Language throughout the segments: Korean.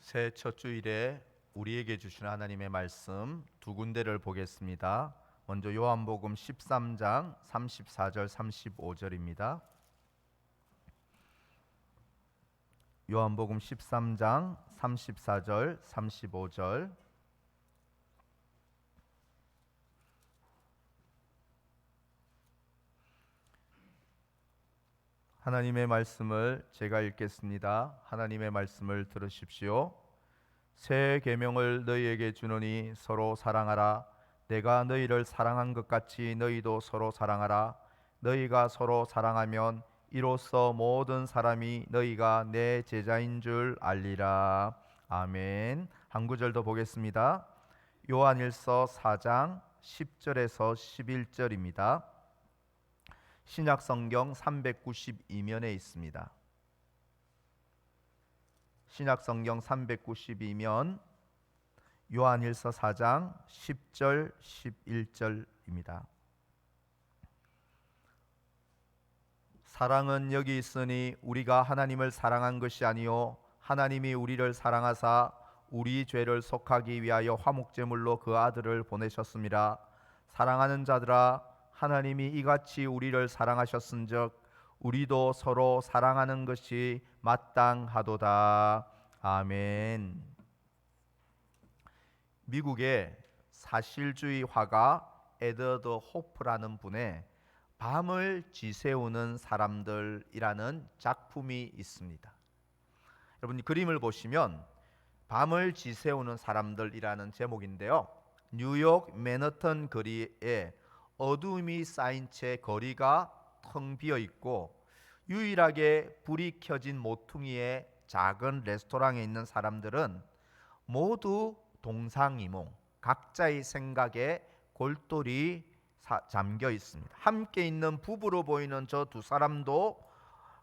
새 첫 주일에 우리에게 주신 하나님의 말씀 두 군데를 보겠습니다. 먼저 요한복음 13장 34절 35절입니다. 요한복음 13장 34절 35절. 하나님의 말씀을 제가 읽겠습니다. 하나님의 말씀을 들으십시오. 새 계명을 너희에게 주노니 서로 사랑하라. 내가 너희를 사랑한 것 같이 너희도 서로 사랑하라. 너희가 서로 사랑하면 이로써 모든 사람이 너희가 내 제자인 줄 알리라. 아멘. 한 구절 더 보겠습니다. 요한일서 4장 10절에서 11절입니다. 신약성경 392면에 있습니다. 신약성경 392면 요한일서 4장 10절 11절입니다. 사랑은 여기 있으니 우리가 하나님을 사랑한 것이 아니요 하나님이 우리를 사랑하사 우리 죄를 속하기 위하여 화목제물로 그 아들을 보내셨습니다. 사랑하는 자들아, 하나님이 이같이 우리를 사랑하셨은즉 우리도 서로 사랑하는 것이 마땅하도다. 아멘. 미국의 사실주의 화가 에드워드 호프라는 분의 밤을 지새우는 사람들이라는 작품이 있습니다. 여러분, 그림을 보시면 밤을 지새우는 사람들이라는 제목인데요, 뉴욕 맨하튼 거리에 어둠이 쌓인 채 거리가 텅 비어 있고 유일하게 불이 켜진 모퉁이의 작은 레스토랑에 있는 사람들은 모두 동상이몽, 각자의 생각에 골똘히 잠겨 있습니다. 함께 있는 부부로 보이는 저 두 사람도,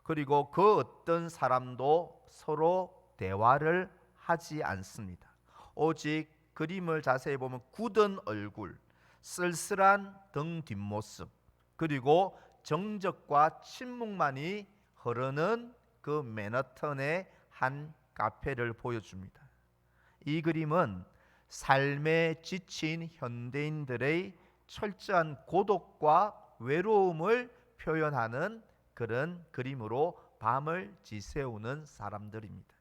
그리고 그 어떤 사람도 서로 대화를 하지 않습니다. 오직 그림을 자세히 보면 굳은 얼굴, 쓸쓸한 등 뒷모습, 그리고 정적과 침묵만이 흐르는 그 맨하탄의 한 카페를 보여줍니다. 이 그림은 삶에 지친 현대인들의 철저한 고독과 외로움을 표현하는 그런 그림으로 밤을 지새우는 사람들입니다.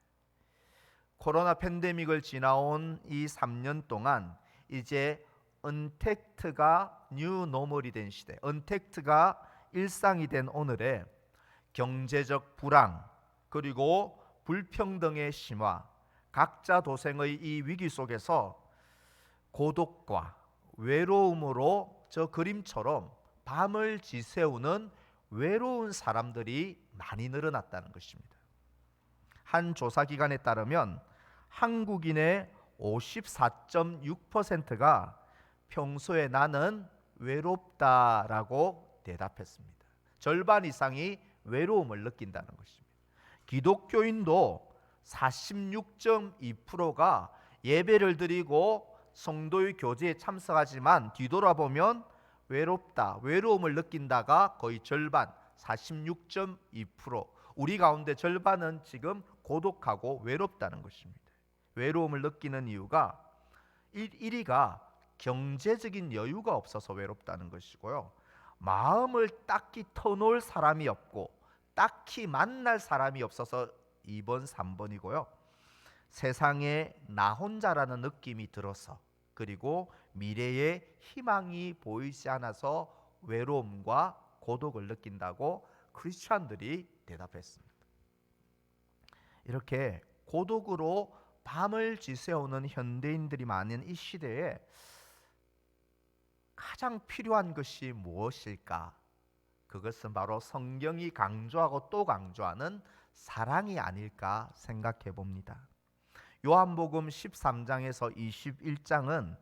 코로나 팬데믹을 지나온 이 3년 동안 이제 언택트가 뉴노멀이 된 시대, 언택트가 일상이 된 오늘에 경제적 불황, 그리고 불평등의 심화, 각자 도생의 이 위기 속에서 고독과 외로움으로 저 그림처럼 밤을 지새우는 외로운 사람들이 많이 늘어났다는 것입니다. 한 조사기관에 따르면 한국인의 54.6%가 평소에 나는 외롭다라고 대답했습니다. 절반 이상이 외로움을 느낀다는 것입니다. 기독교인도 46.2%가 예배를 드리고 성도의 교제에 참석하지만 뒤돌아보면 외롭다, 외로움을 느낀다가 거의 절반, 46.2%. 우리 가운데 절반은 지금 고독하고 외롭다는 것입니다. 외로움을 느끼는 이유가 1위가 경제적인 여유가 없어서 외롭다는 것이고요, 마음을 딱히 터놓을 사람이 없고 딱히 만날 사람이 없어서 2번, 3번이고요, 세상에 나 혼자라는 느낌이 들어서, 그리고 미래에 희망이 보이지 않아서 외로움과 고독을 느낀다고 크리스찬들이 대답했습니다. 이렇게 고독으로 밤을 지새우는 현대인들이 많은 이 시대에 가장 필요한 것이 무엇일까? 그것은 바로 성경이 강조하고 또 강조하는 사랑이 아닐까 생각해 봅니다. 요한복음 13장에서 21장은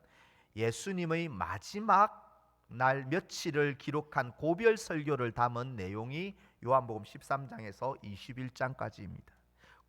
예수님의 마지막 날 며칠을 기록한 고별 설교를 담은 내용이 요한복음 13장에서 21장까지입니다.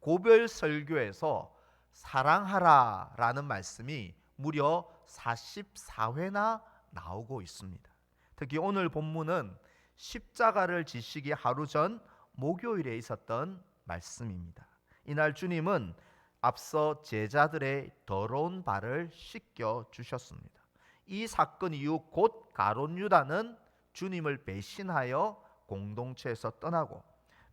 고별 설교에서 사랑하라 라는 말씀이 무려 44회나 나오고 있습니다. 특히 오늘 본문은 십자가를 지시기 하루 전 목요일에 있었던 말씀입니다. 이날 주님은 앞서 제자들의 더러운 발을 씻겨 주셨습니다. 이 사건 이후 곧 가룟 유다는 주님을 배신하여 공동체에서 떠나고,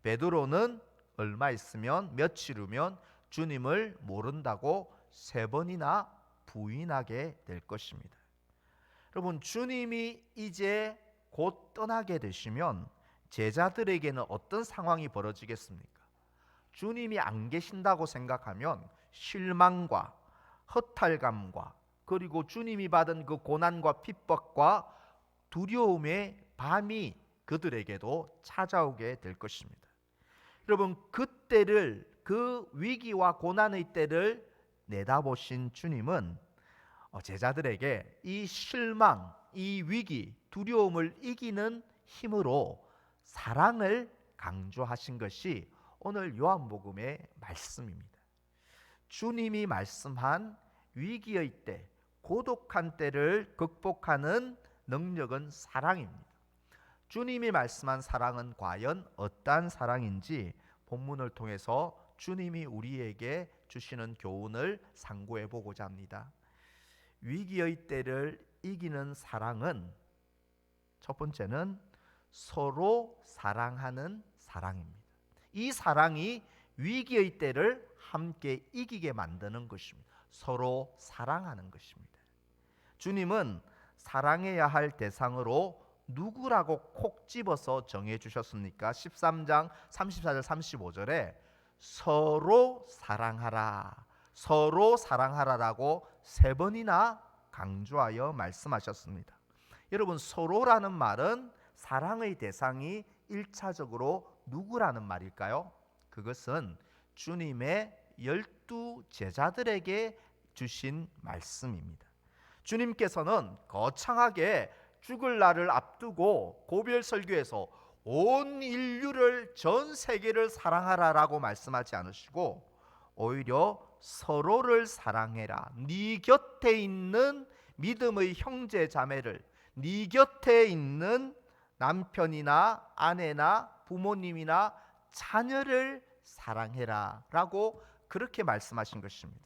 베드로는 얼마 있으면, 며칠 후면 주님을 모른다고 3번이나 부인하게 될 것입니다. 여러분, 주님이 이제 곧 떠나게 되시면 제자들에게는 어떤 상황이 벌어지겠습니까? 주님이 안 계신다고 생각하면 실망과 허탈감과, 그리고 주님이 받은 그 고난과 핍박과 두려움의 밤이 그들에게도 찾아오게 될 것입니다. 여러분, 그때를, 그 위기와 고난의 때를 내다보신 주님은 제자들에게 이 실망, 이 위기, 두려움을 이기는 힘으로 사랑을 강조하신 것이 오늘 요한복음의 말씀입니다. 주님이 말씀한 위기의 때, 고독한 때를 극복하는 능력은 사랑입니다. 주님이 말씀한 사랑은 과연 어떠한 사랑인지 본문을 통해서 주님이 우리에게 주시는 교훈을 상고해 보고자 합니다. 위기의 때를 이기는 사랑은, 첫 번째는 서로 사랑하는 사랑입니다. 이 사랑이 위기의 때를 함께 이기게 만드는 것입니다. 서로 사랑하는 것입니다. 주님은 사랑해야 할 대상으로 누구라고 콕 집어서 정해 주셨습니까? 13장 34절 35절에 서로 사랑하라, 서로 사랑하라라고 3번이나 강조하여 말씀하셨습니다. 여러분, 서로라는 말은 사랑의 대상이 1차적으로 누구라는 말일까요? 그것은 주님의 12 제자들에게 주신 말씀입니다. 주님께서는 거창하게 죽을 날을 앞두고 고별 설교에서 온 인류를, 전 세계를 사랑하라라고 말씀하지 않으시고, 오히려 서로를 사랑해라, 네 곁에 있는 믿음의 형제 자매를, 네 곁에 있는 남편이나 아내나 부모님이나 자녀를 사랑해라 라고 그렇게 말씀하신 것입니다.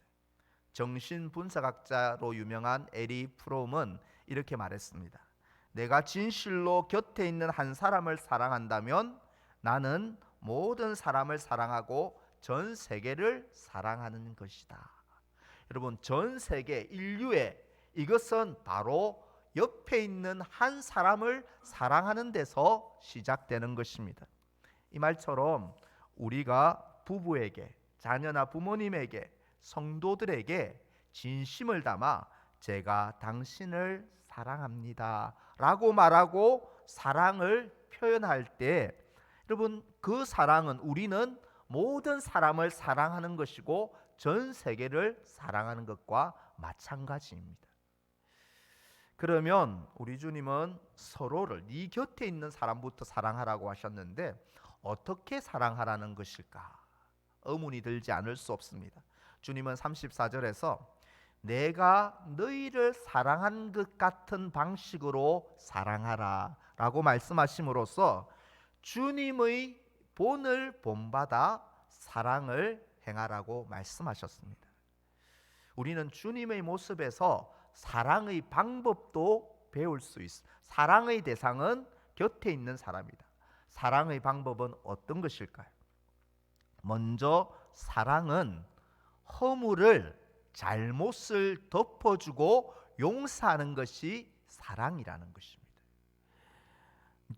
정신분석학자로 유명한 에리 프롬은 이렇게 말했습니다. 내가 진실로 곁에 있는 한 사람을 사랑한다면 나는 모든 사람을 사랑하고 전 세계를 사랑하는 것이다. 여러분, 전 세계 인류의, 이것은 바로 옆에 있는 한 사람을 사랑하는 데서 시작되는 것입니다. 이 말처럼 우리가 부부에게, 자녀나 부모님에게, 성도들에게 진심을 담아 제가 당신을 사랑합니다 라고 말하고 사랑을 표현할 때, 여러분, 그 사랑은, 우리는 모든 사람을 사랑하는 것이고 전 세계를 사랑하는 것과 마찬가지입니다. 그러면 우리 주님은 서로를, 네 곁에 있는 사람부터 사랑하라고 하셨는데 어떻게 사랑하라는 것일까? 의문이 들지 않을 수 없습니다. 주님은 34절에서 내가 너희를 사랑한 것 같은 방식으로 사랑하라 라고 말씀하심으로써 주님의 본을 본받아 사랑을 행하라고 말씀하셨습니다. 우리는 주님의 모습에서 사랑의 방법도 배울 수 있습니다. 사랑의 대상은 곁에 있는 사람이다. 사랑의 방법은 어떤 것일까요? 먼저 사랑은 허물을, 잘못을 덮어주고 용서하는 것이 사랑이라는 것입니다.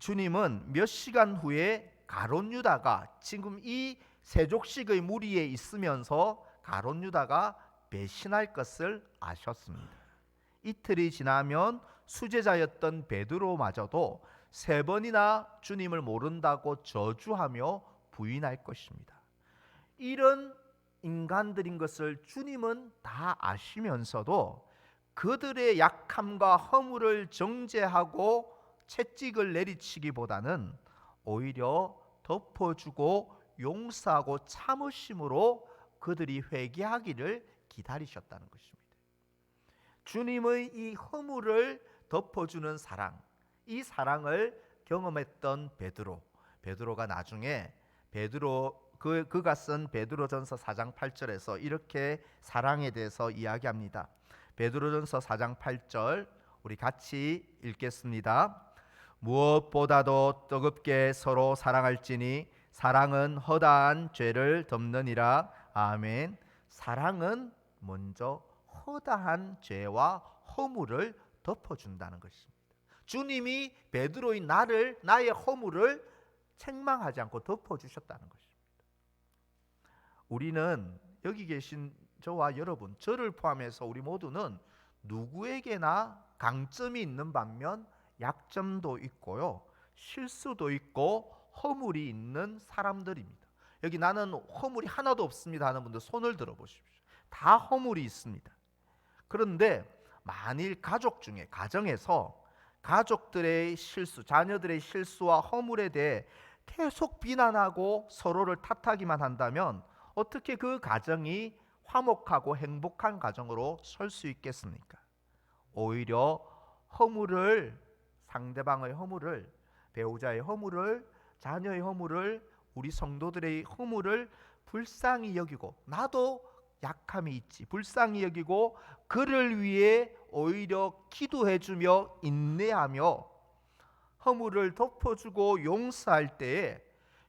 주님은 몇 시간 후에 가룟 유다가, 지금 이 세족식의 무리에 있으면서 가룟 유다가 배신할 것을 아셨습니다. 이틀이 지나면 수제자였던 베드로마저도 3번이나 주님을 모른다고 저주하며 부인할 것입니다. 이런 인간들인 것을 주님은 다 아시면서도 그들의 약함과 허물을 정죄하고 채찍을 내리치기보다는 오히려 덮어주고 용서하고 참으심으로 그들이 회개하기를 기다리셨다는 것입니다. 주님의 이 허물을 덮어주는 사랑, 이 사랑을 경험했던 베드로가 나중에 그가 쓴 베드로전서 4장 8절에서 이렇게 사랑에 대해서 이야기합니다. 베드로전서 4장 8절 우리 같이 읽겠습니다. 무엇보다도 뜨겁게 서로 사랑할지니 사랑은 허다한 죄를 덮느니라. 아멘. 사랑은 먼저 허다한 죄와 허물을 덮어준다는 것입니다. 주님이 베드로인 나의 허물을 책망하지 않고 덮어주셨다는 것입니다. 우리는 여기 계신 저와 여러분, 저를 포함해서 우리 모두는 누구에게나 강점이 있는 반면 약점도 있고요, 실수도 있고 허물이 있는 사람들입니다. 여기 나는 허물이 하나도 없습니다 하는 분들 손을 들어보십시오. 다 허물이 있습니다. 그런데 만일 가족 중에, 가정에서 가족들의 실수, 자녀들의 실수와 허물에 대해 계속 비난하고 서로를 탓하기만 한다면 어떻게 그 가정이 화목하고 행복한 가정으로 설 수 있겠습니까? 오히려 허물을, 상대방의 허물을, 배우자의 허물을, 자녀의 허물을, 우리 성도들의 허물을 불쌍히 여기고, 나도 약함이 있지, 불쌍히 여기고 그를 위해 오히려 기도해주며 인내하며 허물을 덮어주고 용서할 때에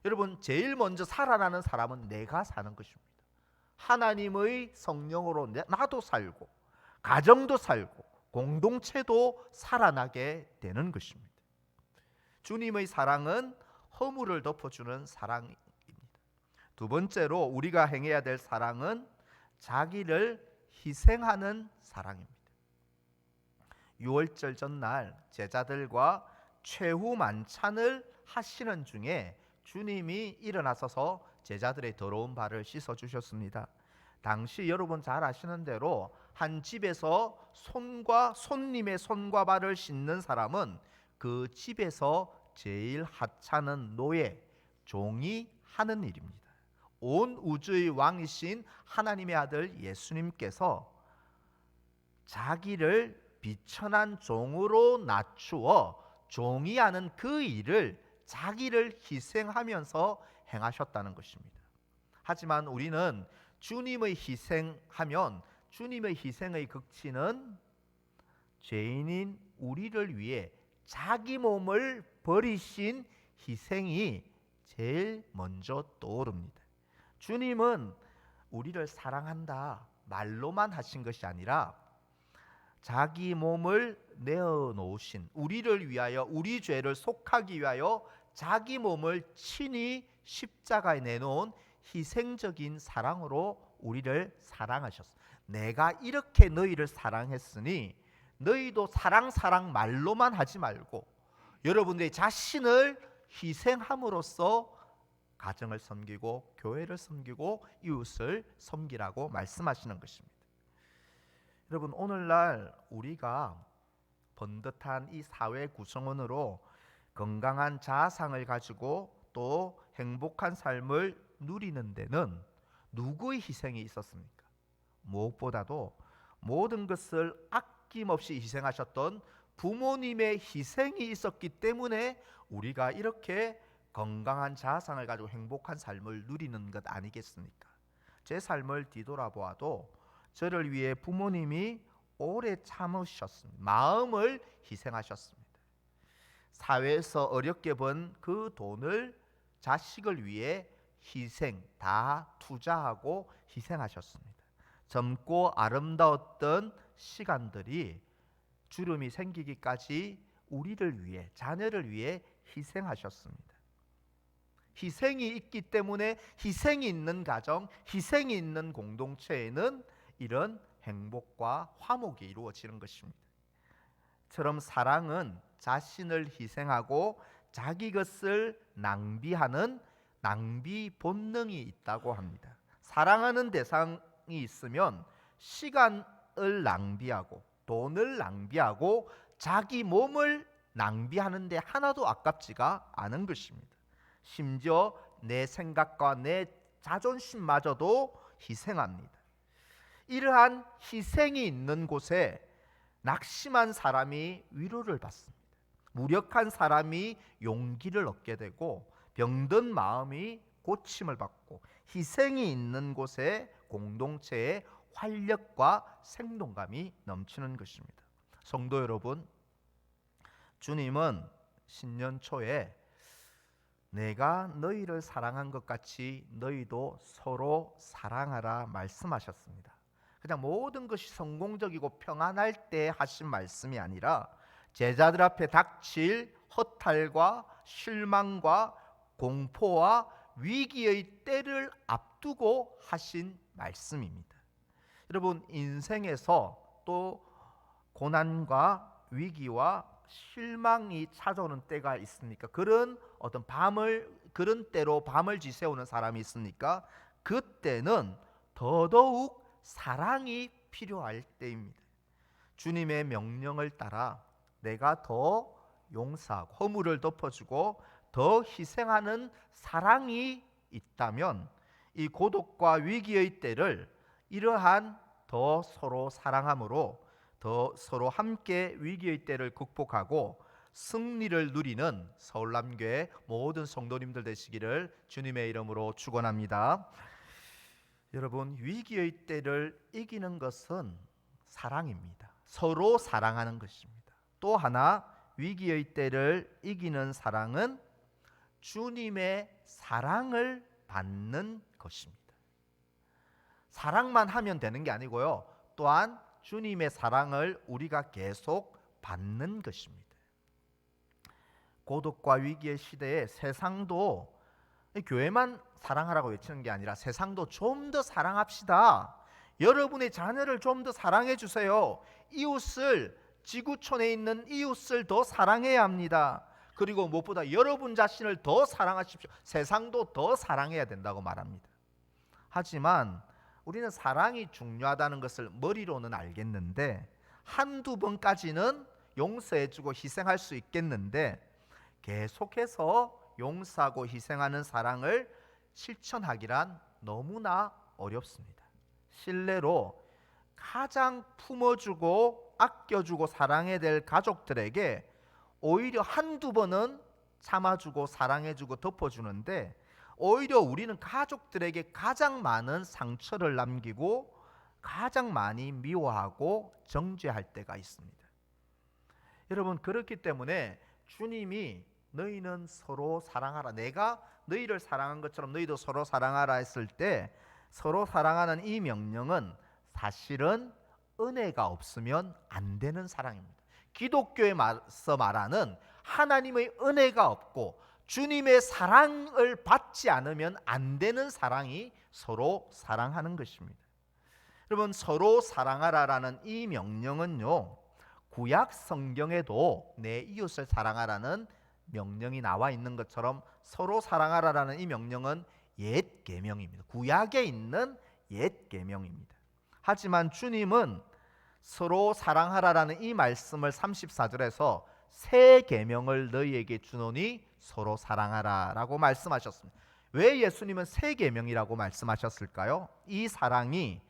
여러분, 제일 먼저 살아나는 사람은 내가 사는 것입니다. 하나님의 성령으로 나도 살고 가정도 살고 공동체도 살아나게 되는 것입니다. 주님의 사랑은 허물을 덮어주는 사랑입니다. 두 번째로 우리가 행해야 될 사랑은 자기를 희생하는 사랑입니다. 유월절 전날 제자들과 최후 만찬을 하시는 중에 주님이 일어나서서 제자들의 더러운 발을 씻어 주셨습니다. 당시 여러분 잘 아시는 대로 한 집에서 손님의 손과 발을 씻는 사람은 그 집에서 제일 하찮은 노예, 종이 하는 일입니다. 온 우주의 왕이신 하나님의 아들 예수님께서 자기를 비천한 종으로 낮추어 종이 하는 그 일을 자기를 희생하면서 행하셨다는 것입니다. 하지만 우리는 주님의 희생하면 주님의 희생의 극치는 죄인인 우리를 위해 자기 몸을 버리신 희생이 제일 먼저 떠오릅니다. 주님은 우리를 사랑한다 말로만 하신 것이 아니라 자기 몸을 내어놓으신, 우리를 위하여, 우리 죄를 속하기 위하여 자기 몸을 친히 십자가에 내놓은 희생적인 사랑으로 우리를 사랑하셨습니다. 내가 이렇게 너희를 사랑했으니 너희도 사랑 말로만 하지 말고 여러분들의 자신을 희생함으로써 가정을 섬기고 교회를 섬기고 이웃을 섬기라고 말씀하시는 것입니다. 여러분, 오늘날 우리가 번듯한 이 사회 구성원으로 건강한 자아상을 가지고 또 행복한 삶을 누리는 데는 누구의 희생이 있었습니까? 무엇보다도 모든 것을 아낌없이 희생하셨던 부모님의 희생이 있었기 때문에 우리가 이렇게 건강한 자아상을 가지고 행복한 삶을 누리는 것 아니겠습니까? 제 삶을 뒤돌아보아도 저를 위해 부모님이 오래 참으셨습니다. 마음을 희생하셨습니다. 사회에서 어렵게 번 그 돈을 자식을 위해 다 투자하고 희생하셨습니다. 젊고 아름다웠던 시간들이 주름이 생기기까지 우리를 위해, 자녀를 위해 희생하셨습니다. 희생이 있기 때문에 희생이 있는 가정, 희생이 있는 공동체에는 이런 행복과 화목이 이루어지는 것입니다. 처럼 사랑은 자신을 희생하고 자기 것을 낭비하는 낭비 본능이 있다고 합니다. 사랑하는 대상이 있으면 시간을 낭비하고 돈을 낭비하고 자기 몸을 낭비하는데 하나도 아깝지가 않은 것입니다. 심지어 내 생각과 내 자존심마저도 희생합니다. 이러한 희생이 있는 곳에 낙심한 사람이 위로를 받습니다. 무력한 사람이 용기를 얻게 되고 병든 마음이 고침을 받고 희생이 있는 곳에 공동체의 활력과 생동감이 넘치는 것입니다. 성도 여러분, 주님은 신년 초에 내가 너희를 사랑한 것 같이 너희도 서로 사랑하라 말씀하셨습니다. 그냥 모든 것이 성공적이고 평안할 때 하신 말씀이 아니라 제자들 앞에 닥칠 허탈과 실망과 공포와 위기의 때를 앞두고 하신 말씀입니다. 여러분, 인생에서 또 고난과 위기와 실망이 찾아오는 때가 있습니까? 그런 때로 밤을 지새우는 사람이 있습니까? 그때는 더더욱 사랑이 필요할 때입니다. 주님의 명령을 따라 내가 더 용서하고 허물을 덮어주고 더 희생하는 사랑이 있다면 이 고독과 위기의 때를 이러한 더 서로 사랑함으로 더 서로 함께 위기의 때를 극복하고 승리를 누리는 서울남교회 모든 성도님들 되시기를 주님의 이름으로 축원합니다. 여러분, 위기의 때를 이기는 것은 사랑입니다. 서로 사랑하는 것입니다. 또 하나, 위기의 때를 이기는 사랑은 주님의 사랑을 받는 것입니다. 사랑만 하면 되는 게 아니고요, 또한 주님의 사랑을 우리가 계속 받는 것입니다. 고독과 위기의 시대에 세상도 교회만 사랑하라고 외치는 게 아니라 세상도 좀 더 사랑합시다. 여러분의 자녀를 좀 더 사랑해 주세요. 이웃을, 지구촌에 있는 이웃을 더 사랑해야 합니다. 그리고 무엇보다 여러분 자신을 더 사랑하십시오. 세상도 더 사랑해야 된다고 말합니다. 하지만 우리는 사랑이 중요하다는 것을 머리로는 알겠는데 한두 번까지는 용서해주고 희생할 수 있겠는데 계속해서 용서하고 희생하는 사랑을 실천하기란 너무나 어렵습니다. 실례로 가장 품어주고 아껴주고 사랑해야 될 가족들에게 오히려 한두 번은 참아주고 사랑해주고 덮어주는데 오히려 우리는 가족들에게 가장 많은 상처를 남기고 가장 많이 미워하고 정죄할 때가 있습니다. 여러분, 그렇기 때문에 주님이 너희는 서로 사랑하라, 내가 너희를 사랑한 것처럼 너희도 서로 사랑하라 했을 때 서로 사랑하는 이 명령은 사실은 은혜가 없으면 안 되는 사랑입니다. 기독교에서 말하는 하나님의 은혜가 없고 주님의 사랑을 받지 않으면 안 되는 사랑이 서로 사랑하는 것입니다. 여러분, 서로 사랑하라라는 이 명령은요, 구약 성경에도 내 이웃을 사랑하라는 명령이 나와 있는 것처럼 서로 사랑하라라는 이 명령은 옛 계명입니다. 구약에 있는 옛 계명입니다. 하지만 주님은 서로 사랑하라라는 이 말씀을 34절에서 새 계명을 너희에게 주노니 서로 사랑하라라고 말씀하셨습니다. 왜 예수님은 새 계명이라고 말씀하셨을까요? 이 사랑이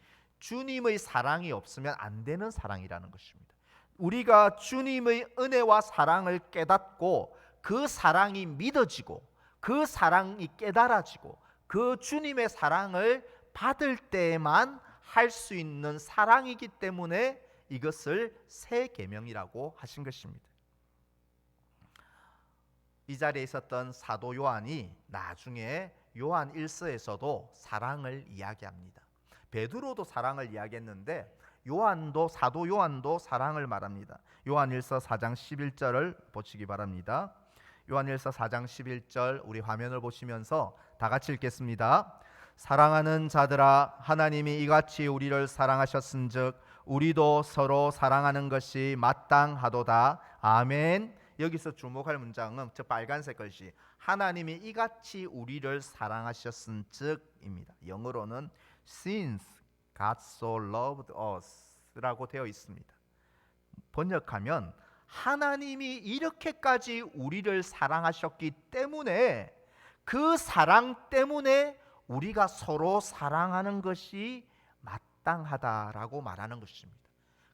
주님의 사랑이 없으면 안 되는 사랑이라는 것입니다. 우리가 주님의 은혜와 사랑을 깨닫고 그 사랑이 믿어지고 그 사랑이 깨달아지고 그 주님의 사랑을 받을 때에만 할 수 있는 사랑이기 때문에 이것을 새 계명이라고 하신 것입니다. 이 자리에 있었던 사도 요한이 나중에 요한 1서에서도 사랑을 이야기합니다. 베드로도 사랑을 이야기했는데 사도 요한도 사랑을 말합니다. 요한 1서 4장 11절을 보시기 바랍니다. 요한 1서 4장 11절 우리 화면을 보시면서 다 같이 읽겠습니다. 사랑하는 자들아, 하나님이 이같이 우리를 사랑하셨은즉 우리도 서로 사랑하는 것이 마땅하도다. 아멘. 여기서 주목할 문장은 저 빨간색 글씨, 하나님이 이같이 우리를 사랑하셨은즉입니다. 영어로는 Since God so loved us 라고 되어 있습니다. 번역하면 하나님이 이렇게까지 우리를 사랑하셨기 때문에 그 사랑 때문에 우리가 서로 사랑하는 것이 마땅하다라고 말하는 것입니다.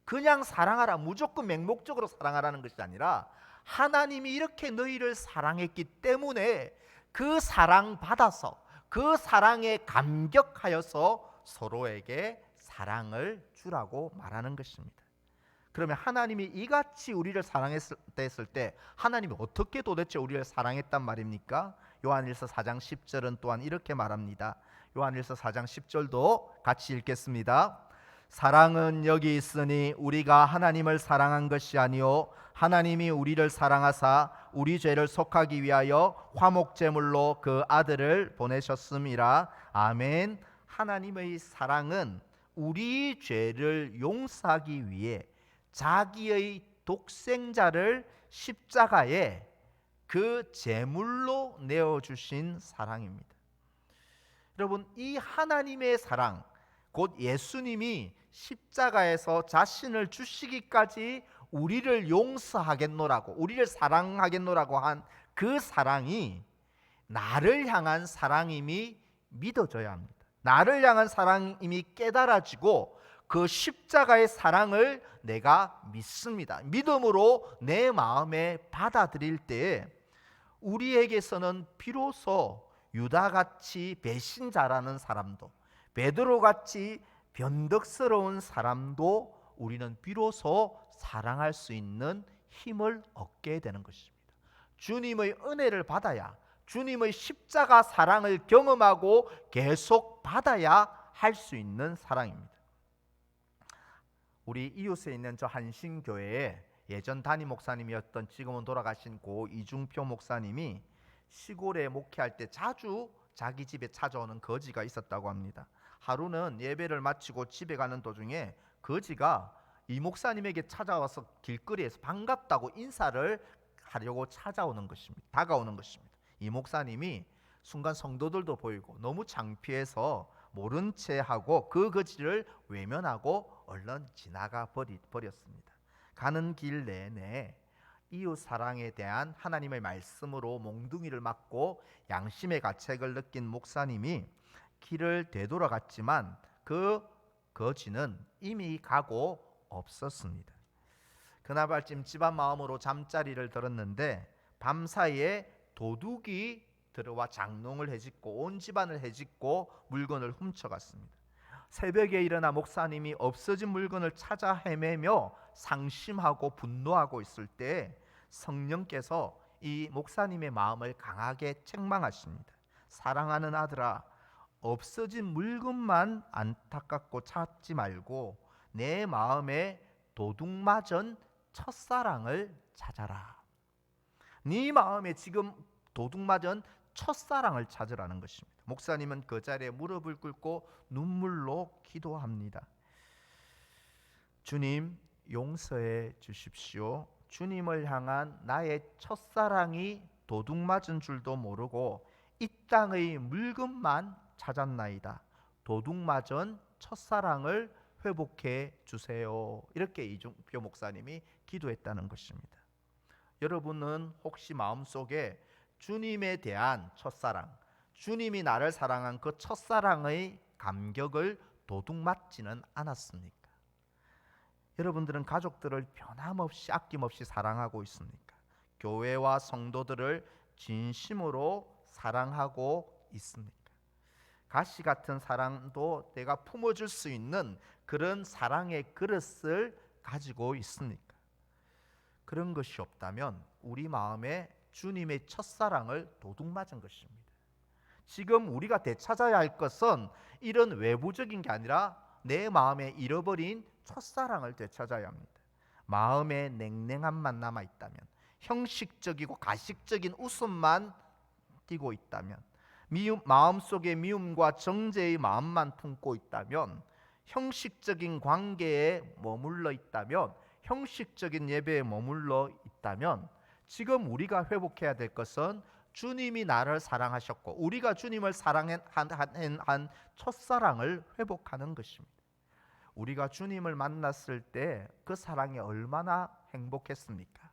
그냥 사랑하라, 무조건 맹목적으로 사랑하라는 것이 아니라 하나님이 이렇게 너희를 사랑했기 때문에 그 사랑 받아서 그 사랑에 감격하여서 서로에게 사랑을 주라고 말하는 것입니다. 그러면 하나님이 이같이 우리를 사랑했을 때 하나님이 어떻게 도대체 우리를 사랑했단 말입니까? 요한일서 4장 10절은 또한 이렇게 말합니다. 요한일서 4장 10절도 같이 읽겠습니다. 사랑은 여기 있으니 우리가 하나님을 사랑한 것이 아니요 하나님이 우리를 사랑하사 우리 죄를 속하기 위하여 화목제물로 그 아들을 보내셨음이라. 아멘. 하나님의 사랑은 우리 죄를 용서하기 위해 자기의 독생자를 십자가에 그 제물로 내어주신 사랑입니다. 여러분, 이 하나님의 사랑, 곧 예수님이 십자가에서 자신을 주시기까지 우리를 용서하겠노라고, 우리를 사랑하겠노라고 한 그 사랑이 나를 향한 사랑임이 믿어져야 합니다. 나를 향한 사랑임이 깨달아지고 그 십자가의 사랑을 내가 믿습니다. 믿음으로 내 마음에 받아들일 때 우리에게서는 비로소 유다같이 배신자라는 사람도, 베드로같이 변덕스러운 사람도 우리는 비로소 사랑할 수 있는 힘을 얻게 되는 것입니다. 주님의 은혜를 받아야, 주님의 십자가 사랑을 경험하고 계속 받아야 할 수 있는 사랑입니다. 우리 이웃에 있는 저 한신교회에 예전 담임 목사님이었던 지금은 돌아가신 고 이중표 목사님이 시골에 목회할 때 자주 자기 집에 찾아오는 거지가 있었다고 합니다. 하루는 예배를 마치고 집에 가는 도중에 거지가 이 목사님에게 찾아와서 길거리에서 반갑다고 인사를 하려고 찾아오는 것입니다. 다가오는 것입니다. 이 목사님이 순간 성도들도 보이고 너무 창피해서 모른 채 하고 그 거지를 외면하고 얼른 지나가 버렸습니다. 가는 길 내내 이웃 사랑에 대한 하나님의 말씀으로 몽둥이를 맞고 양심의 가책을 느낀 목사님이 길을 되돌아갔지만 그 거지는 이미 가고 없었습니다. 그날 밤쯤 집안 마음으로 잠자리를 들었는데 밤사이에 도둑이 들어와 장롱을 헤집고 온 집안을 헤집고 물건을 훔쳐갔습니다. 새벽에 일어나 목사님이 없어진 물건을 찾아 헤매며 상심하고 분노하고 있을 때 성령께서 이 목사님의 마음을 강하게 책망하십니다. 사랑하는 아들아, 없어진 물건만 안타깝고 찾지 말고 내 마음에 도둑맞은 첫사랑을 찾아라. 네 마음에 지금 도둑맞은 첫사랑을 찾으라는 것입니다. 목사님은 그 자리에 무릎을 꿇고 눈물로 기도합니다. 주님, 용서해 주십시오. 주님을 향한 나의 첫사랑이 도둑맞은 줄도 모르고 이 땅의 물건만 찾았나이다. 도둑맞은 첫사랑을 회복해 주세요. 이렇게 이중표 목사님이 기도했다는 것입니다. 여러분은 혹시 마음속에 주님에 대한 첫사랑, 주님이 나를 사랑한 그 첫사랑의 감격을 도둑맞지는 않았습니까? 여러분들은 가족들을 변함없이 아낌없이 사랑하고 있습니까? 교회와 성도들을 진심으로 사랑하고 있습니까? 가시 같은 사랑도 내가 품어줄 수 있는 그런 사랑의 그릇을 가지고 있습니까? 그런 것이 없다면 우리 마음에 주님의 첫사랑을 도둑맞은 것입니다. 지금 우리가 되찾아야 할 것은 이런 외부적인 게 아니라 내 마음에 잃어버린 첫사랑을 되찾아야 합니다. 마음에 냉랭함만 남아있다면, 형식적이고 가식적인 웃음만 띠고 있다면, 마음속에 미움과 정죄의 마음만 품고 있다면, 형식적인 관계에 머물러 있다면, 형식적인 예배에 머물러 있다면, 지금 우리가 회복해야 될 것은 주님이 나를 사랑하셨고 우리가 주님을 사랑한 첫사랑을 회복하는 것입니다. 우리가 주님을 만났을 때 그 사랑이 얼마나 행복했습니까?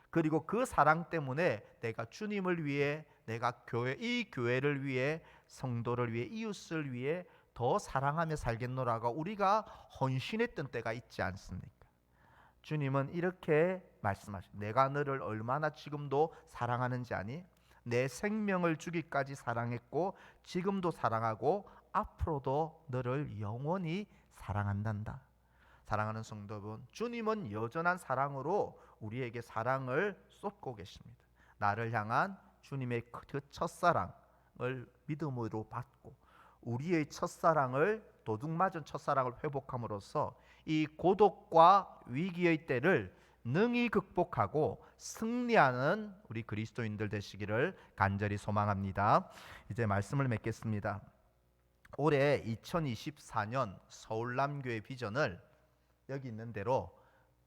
그리고 그 사랑 때문에 내가 주님을 위해, 내가 이 교회를 위해, 성도를 위해, 이웃을 위해 더 사랑하며 살겠노라고 우리가 헌신했던 때가 있지 않습니까? 주님은 이렇게 말씀하십니다. 내가 너를 얼마나 지금도 사랑하는지 아니? 내 생명을 주기까지 사랑했고 지금도 사랑하고 앞으로도 너를 영원히 사랑한단다. 사랑하는 성도 여러분, 주님은 여전한 사랑으로 우리에게 사랑을 쏟고 계십니다. 나를 향한 주님의 그 첫사랑을 믿음으로 받고 우리의 첫사랑을, 도둑맞은 첫사랑을 회복함으로써 이 고독과 위기의 때를 능히 극복하고 승리하는 우리 그리스도인들 되시기를 간절히 소망합니다. 이제 말씀을 맺겠습니다. 올해 2024년 서울남교회 비전을 여기 있는 대로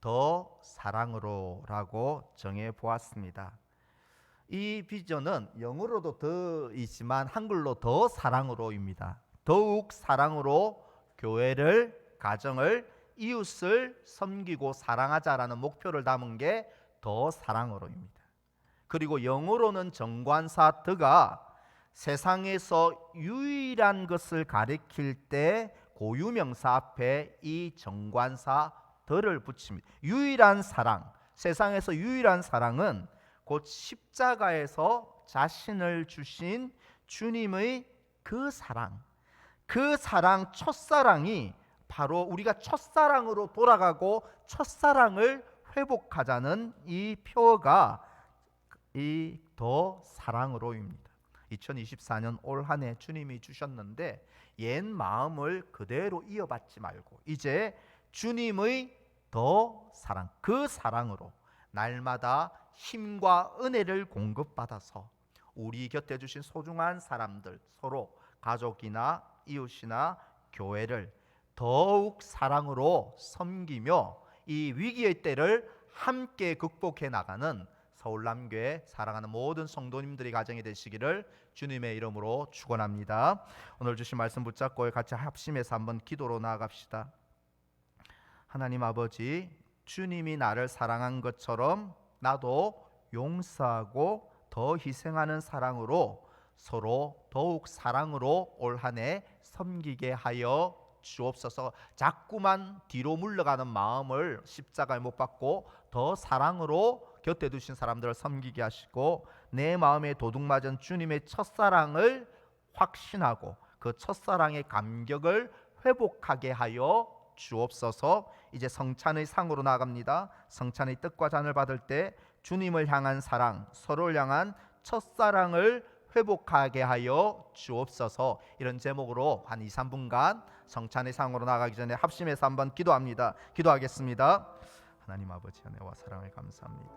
더 사랑으로라고 정해 보았습니다. 이 비전은 영어로도 더이지만 한글로 더 사랑으로입니다. 더욱 사랑으로 교회를, 가정을, 이웃을 섬기고 사랑하자라는 목표를 담은 게 더 사랑으로입니다. 그리고 영어로는 정관사 더가 세상에서 유일한 것을 가리킬 때 고유명사 앞에 이 정관사 더를 붙입니다. 유일한 사랑, 세상에서 유일한 사랑은 곧 십자가에서 자신을 주신 주님의 그 사랑, 그 사랑, 첫사랑이 바로 우리가 첫사랑으로 돌아가고 첫사랑을 회복하자는 이 표어가 이 더 사랑으로입니다. 2024년 올 한 해 주님이 주셨는데 옛 마음을 그대로 이어받지 말고 이제 주님의 더 사랑, 그 사랑으로 날마다 힘과 은혜를 공급받아서 우리 곁에 주신 소중한 사람들, 서로 가족이나 이웃이나 교회를 더욱 사랑으로 섬기며 이 위기의 때를 함께 극복해 나가는 서울남교회 사랑하는 모든 성도님들이 가정이 되시기를 주님의 이름으로 축원합니다. 오늘 주신 말씀 붙잡고 같이 합심해서 한번 기도로 나아갑시다. 하나님 아버지, 주님이 나를 사랑한 것처럼 나도 용서하고 더 희생하는 사랑으로 서로 더욱 사랑으로 올 한 해 섬기게 하여 주옵소서. 자꾸만 뒤로 물러가는 마음을 십자가에 못 박고 더 사랑으로 곁에 두신 사람들을 섬기게 하시고 내 마음에 도둑맞은 주님의 첫사랑을 확신하고 그 첫사랑의 감격을 회복하게 하여 주옵소서. 이제 성찬의 상으로 나아갑니다. 성찬의 떡과 잔을 받을 때 주님을 향한 사랑, 서로를 향한 첫사랑을 회복하게 하여 주옵소서. 이런 제목으로 한 2, 3분간 성찬의 상으로 나가기 전에 합심해서 한번 기도합니다. 기도하겠습니다. 하나님 아버지 은혜와 사랑을 감사합니다.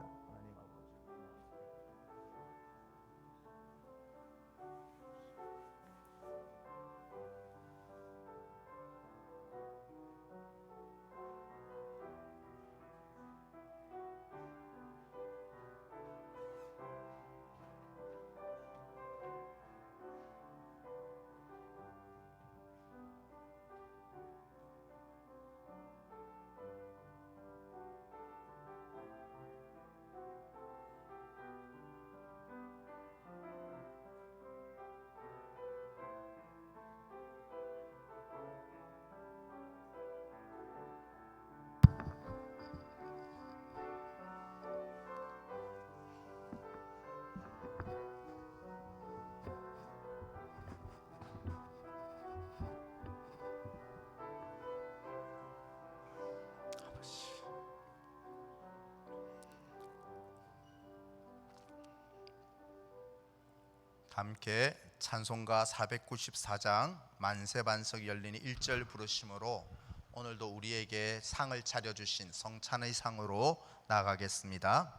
함께 찬송가 494장 만세반석이 열리니 1절 부르심으로 오늘도 우리에게 상을 차려주신 성찬의 상으로 나가겠습니다.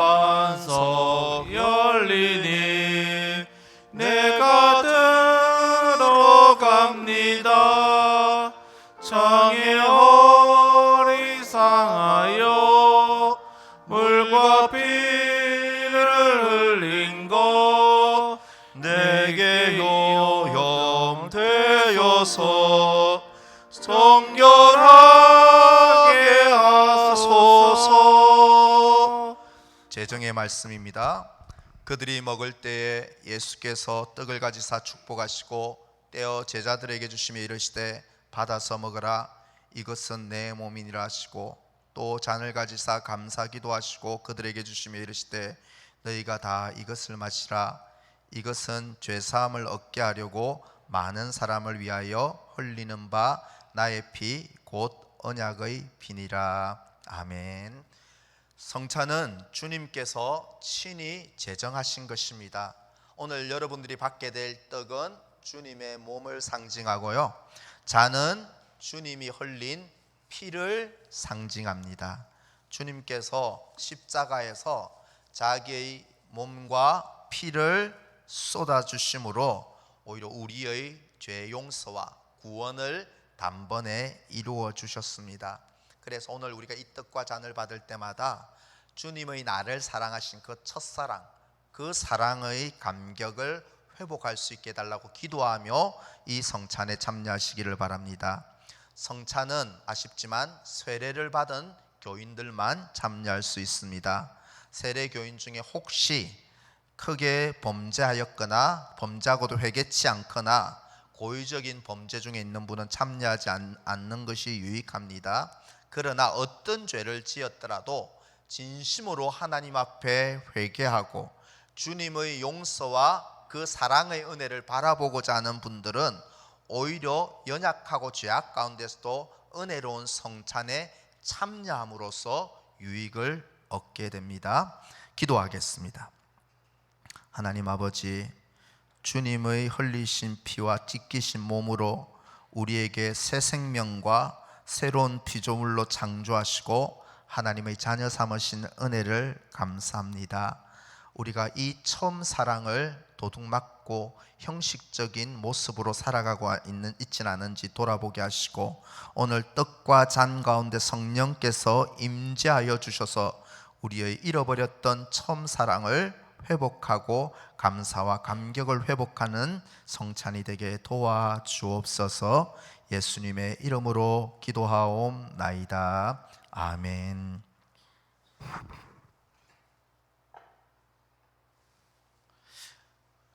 만세반석 열리니 내가 들어갑니다. 창에 허리 상하여 물과 피를 흘린 것 내게 요염되어서 정결하게 하소서. 제정의 말씀입니다. 그들이 먹을 때에 예수께서 떡을 가지사 축복하시고 떼어 제자들에게 주시며 이르시되 받아서 먹으라 이것은 내 몸이니라 하시고 또 잔을 가지사 감사기도 하시고 그들에게 주시며 이르시되 너희가 다 이것을 마시라 이것은 죄사함을 얻게 하려고 많은 사람을 위하여 흘리는 바 나의 피 곧 언약의 피니라. 아멘. 성찬은 주님께서 친히 제정하신 것입니다. 오늘 여러분들이 받게 될 떡은 주님의 몸을 상징하고요, 잔은 주님이 흘린 피를 상징합니다. 주님께서 십자가에서 자기의 몸과 피를 쏟아주심으로 오히려 우리의 죄 용서와 구원을 단번에 이루어 주셨습니다. 그래서 오늘 우리가 이 떡과 잔을 받을 때마다 주님의 나를 사랑하신 그 첫사랑, 그 사랑의 감격을 회복할 수 있게 해달라고 기도하며 이 성찬에 참여하시기를 바랍니다. 성찬은 아쉽지만 세례를 받은 교인들만 참여할 수 있습니다. 세례 교인 중에 혹시 크게 범죄하였거나 범죄하고도 회개치 않거나 고의적인 범죄 중에 있는 분은 참여하지 않는 것이 유익합니다. 그러나 어떤 죄를 지었더라도 진심으로 하나님 앞에 회개하고 주님의 용서와 그 사랑의 은혜를 바라보고자 하는 분들은 오히려 연약하고 죄악 가운데서도 은혜로운 성찬에 참여함으로써 유익을 얻게 됩니다. 기도하겠습니다. 하나님 아버지, 주님의 흘리신 피와 찢기신 몸으로 우리에게 새 생명과 새로운 피조물로 창조하시고 하나님의 자녀 삼으신 은혜를 감사합니다. 우리가 이 처음 사랑을 도둑맞고 형식적인 모습으로 살아가고 있지는 않은지 돌아보게 하시고 오늘 떡과 잔 가운데 성령께서 임재하여 주셔서 우리의 잃어버렸던 처음 사랑을 회복하고 감사와 감격을 회복하는 성찬이 되게 도와주옵소서. 예수님의 이름으로 기도하옵나이다. 아멘.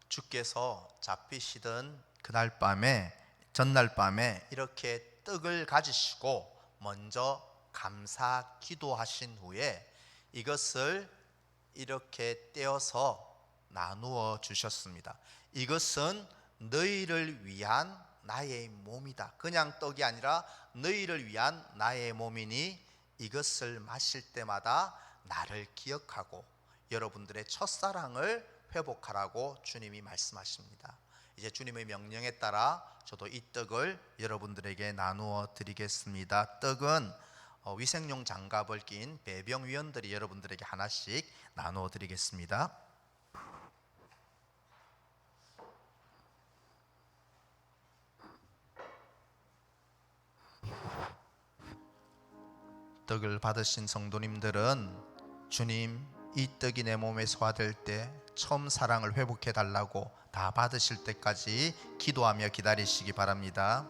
주께서 잡히시던 그날 밤에, 전날 밤에 이렇게 떡을 가지시고 먼저 감사 기도하신 후에 이것을 이렇게 떼어서 나누어 주셨습니다. 이것은 너희를 위한 나의 몸이다. 그냥 떡이 아니라 너희를 위한 나의 몸이니 이것을 마실 때마다 나를 기억하고 여러분들의 첫사랑을 회복하라고 주님이 말씀하십니다. 이제 주님의 명령에 따라 저도 이 떡을 여러분들에게 나누어 드리겠습니다. 떡은 위생용 장갑을 낀 배병위원들이 여러분들에게 하나씩 나누어 드리겠습니다. 떡을 받으신 성도님들은 주님, 이 떡이 내 몸에 소화될 때 처음 사랑을 회복해 달라고 다 받으실 때까지 기도하며 기다리시기 바랍니다.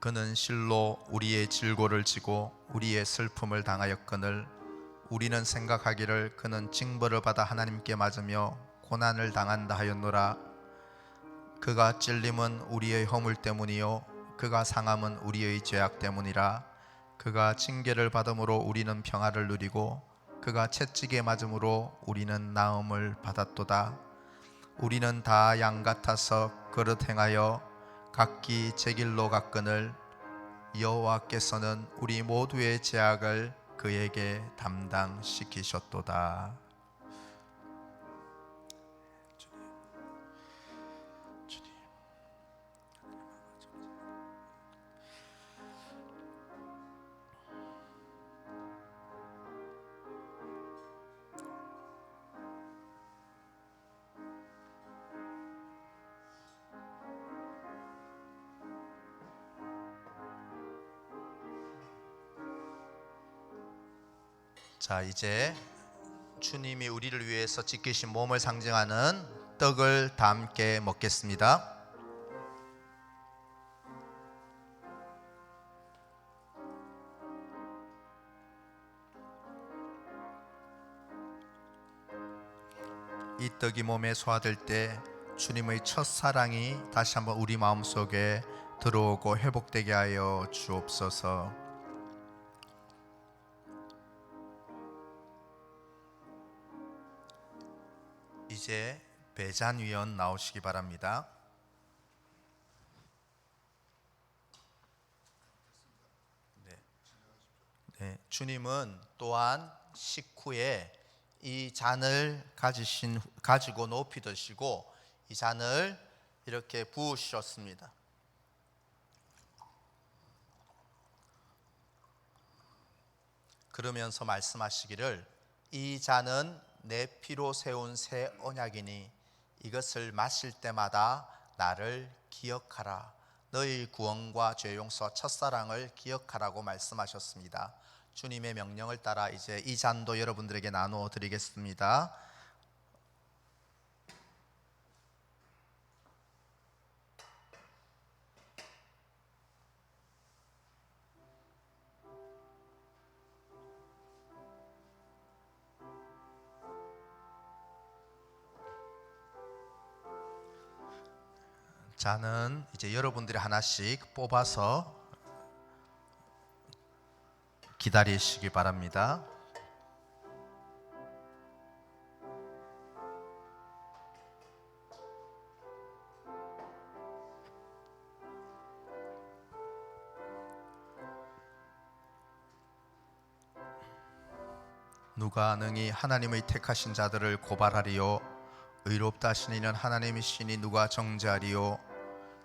그는 실로 우리의 질고를 지고 우리의 슬픔을 당하였거늘 우리는 생각하기를 그는 징벌을 받아 하나님께 맞으며 고난을 당한다 하였노라. 그가 찔림은 우리의 허물 때문이요 그가 상함은 우리의 죄악 때문이라. 그가 징계를 받음으로 우리는 평화를 누리고 그가 채찍에 맞음으로 우리는 나음을 받았도다. 우리는 다 양 같아서 그릇 행하여 각기 제 길로 갔거늘 여호와께서는 우리 모두의 죄악을 그에게 담당시키셨도다. 자, 이제 주님이 우리를 위해서 찢기신 몸을 상징하는 떡을 다 함께 먹겠습니다. 이 떡이 몸에 소화될 때 주님의 첫사랑이 다시 한번 우리 마음속에 들어오고 회복되게 하여 주옵소서. 이제 배잔 위원 나오시기 바랍니다. 네, 주님은 또한 식후에 이 잔을 가지고 높이 드시고 이 잔을 이렇게 부으셨습니다. 그러면서 말씀하시기를 이 잔은 내 피로 세운 새 언약이니 이것을 마실 때마다 나를 기억하라. 너희 구원과 죄 용서 첫사랑을 기억하라고 말씀하셨습니다. 주님의 명령을 따라 이제 이 잔도 여러분들에게 나누어 드리겠습니다. 잔은 이제 여러분들이 하나씩 뽑아서 기다리시기 바랍니다. 누가 능히 하나님의 택하신 자들을 고발하리요? 의롭다 하신 이는 하나님이시니 누가 정죄하리요?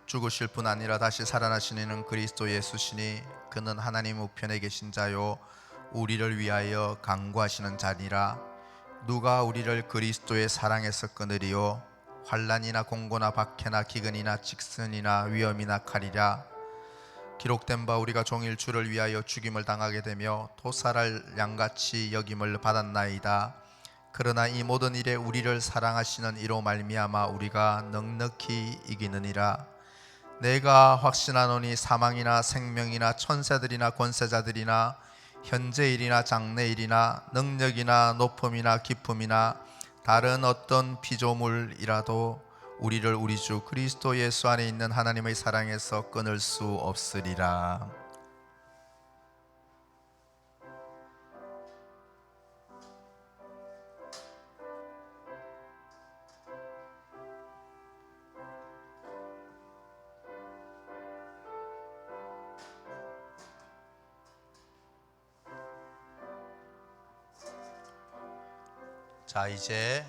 죽으실 뿐 아니라 다시 살아나신 이는 그리스도 예수시니 그는 하나님 우편에 계신 자요 우리를 위하여 간구하시는 자니라. 누가 우리를 그리스도의 사랑에서 끊으리요? 환난이나 공고나 박해나 기근이나 직선이나 위험이나 칼이라. 기록된 바 우리가 종일 주를 위하여 죽임을 당하게 되며 도살할 양같이 여김을 받았나이다. 그러나 이 모든 일에 우리를 사랑하시는 이로 말미암아 우리가 넉넉히 이기느니라. 내가 확신하노니 사망이나 생명이나 천사들이나 권세자들이나 현재일이나 장래일이나 능력이나 높음이나 깊음이나 다른 어떤 피조물이라도 우리를 우리 주 그리스도 예수 안에 있는 하나님의 사랑에서 끊을 수 없으리라. 자, 이제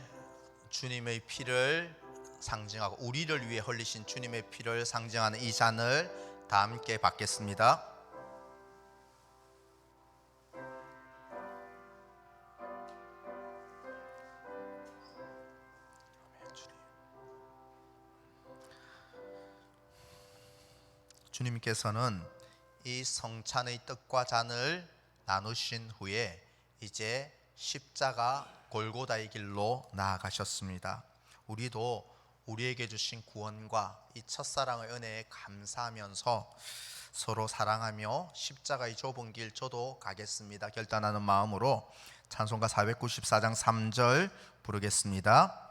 주님의 피를 상징하고 우리를 위해 흘리신 주님의 피를 상징하는 이 잔을 다 함께 받겠습니다. 주님께서는 이 성찬의 떡과 잔을 나누신 후에 이제 십자가 골고다의 길로 나아가셨습니다. 우리도 우리에게 주신 구원과 이 첫사랑의 은혜에 감사하면서 서로 사랑하며 십자가의 좁은 길 저도 가겠습니다 결단하는 마음으로 찬송가 494장 3절 부르겠습니다.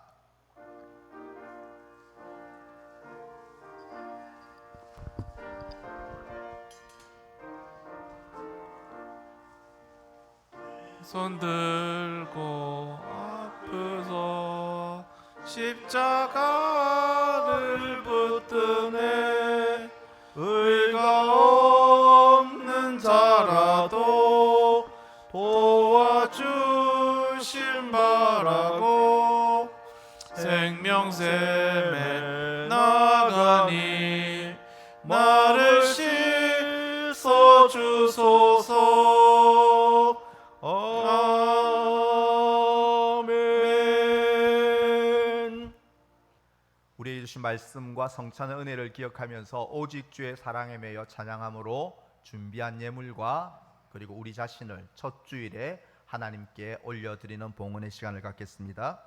손 들고 앞서서 십자가를 붙드네. 의가 없는 자라도 도와주실 바라고 생명샘에 나가니 나를 씻어 주소서. 아멘. 우리에게 주신 말씀과 성찬의 은혜를 기억하면서 오직 주의 사랑에 매여 찬양함으로 준비한 예물과 그리고 우리 자신을 첫 주일에 하나님께 올려드리는 봉헌의 시간을 갖겠습니다.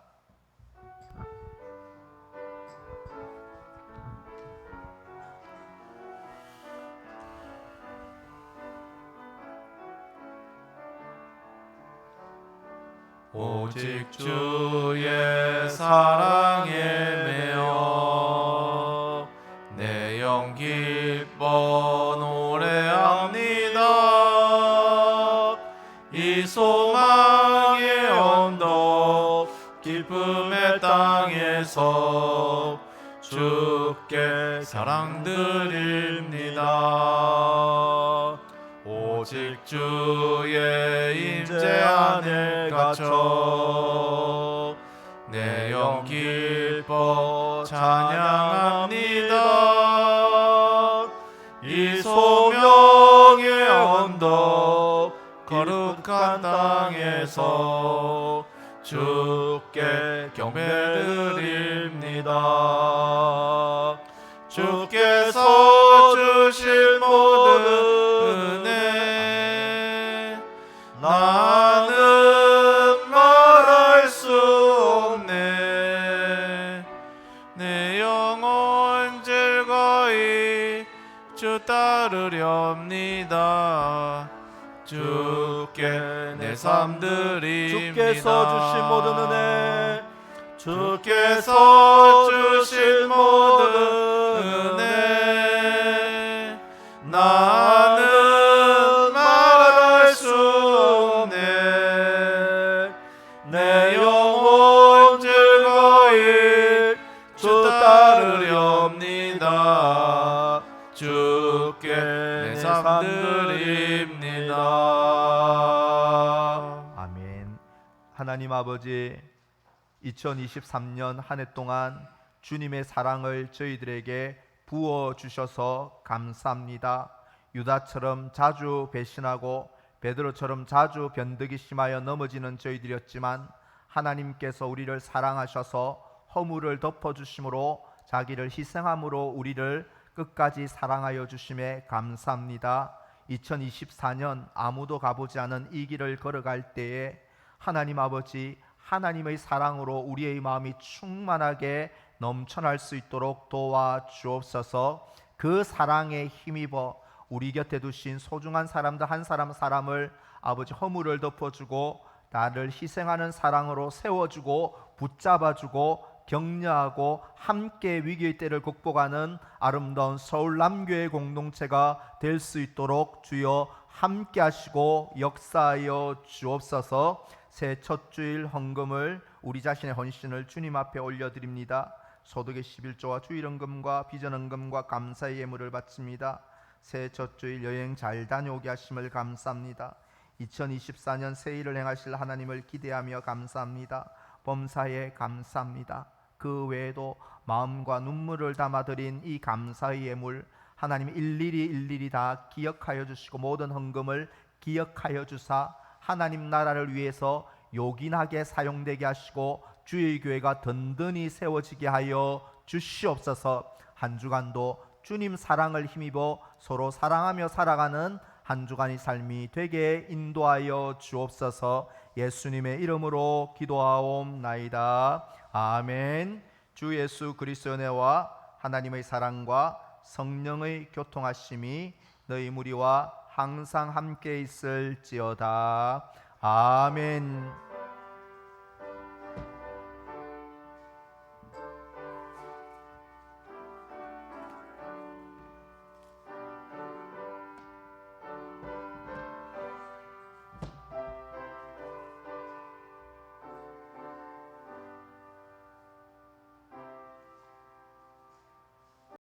오직 주의 사랑에 매여 소망의 언덕 기쁨의 땅에서 주께 사랑 드립니다. 오직 주의 임재 안에 갇혀 내 영 기뻐 찬양합니다. 이 소명의 언덕 거룩한 땅에서 주께 경배드립니다. 주께서 주실 모든 은혜 나는 말할 수 없네. 내 영혼 즐거이 주 따르렵니다. 주께 내 삶 드립니다. 주께서 주신 모든 은혜, 주께서 주신 모든 은혜 나는 말할 수 없네. 내 영혼 즐거이 주 따르렵니다. 주께 내 삶 드립니다. 아멘. 하나님 아버지, 2023년 한 해 동안 주님의 사랑을 저희들에게 부어 주셔서 감사합니다. 유다처럼 자주 배신하고 베드로처럼 자주 변덕이 심하여 넘어지는 저희들이었지만 하나님께서 우리를 사랑하셔서 허물을 덮어 주심으로 자기를 희생함으로 우리를 끝까지 사랑하여 주심에 감사합니다. 2024년 아무도 가보지 않은 이 길을 걸어갈 때에 하나님 아버지, 하나님의 사랑으로 우리의 마음이 충만하게 넘쳐날 수 있도록 도와주옵소서. 그 사랑에 힘입어 우리 곁에 두신 소중한 사람들 한 사람 사람을 아버지 허물을 덮어주고 나를 희생하는 사랑으로 세워주고 붙잡아주고 격려하고 함께 위기의 때를 극복하는 아름다운 서울 남교회 공동체가 될 수 있도록 주여 함께 하시고 역사하여 주옵소서. 새 첫 주일 헌금을 우리 자신의 헌신을 주님 앞에 올려드립니다. 소득의 11조와 주일헌금과 비전헌금과 감사의 예물을 바칩니다. 새 첫 주일 여행 잘 다녀오게 하심을 감사합니다. 2024년 새해를 행하실 하나님을 기대하며 감사합니다. 범사에 감사합니다. 그 외에도 마음과 눈물을 담아드린 이 감사의 예물 하나님 일일이 다 기억하여 주시고 모든 헌금을 기억하여 주사 하나님 나라를 위해서 요긴하게 사용되게 하시고 주의 교회가 든든히 세워지게 하여 주시옵소서. 한 주간도 주님 사랑을 힘입어 서로 사랑하며 살아가는 한 주간의 삶이 되게 인도하여 주옵소서. 예수님의 이름으로 기도하옵나이다. 아멘. 주 예수 그리스도의 은혜와 하나님의 사랑과 성령의 교통하심이 너희 무리와 항상 함께 있을지어다. 아멘.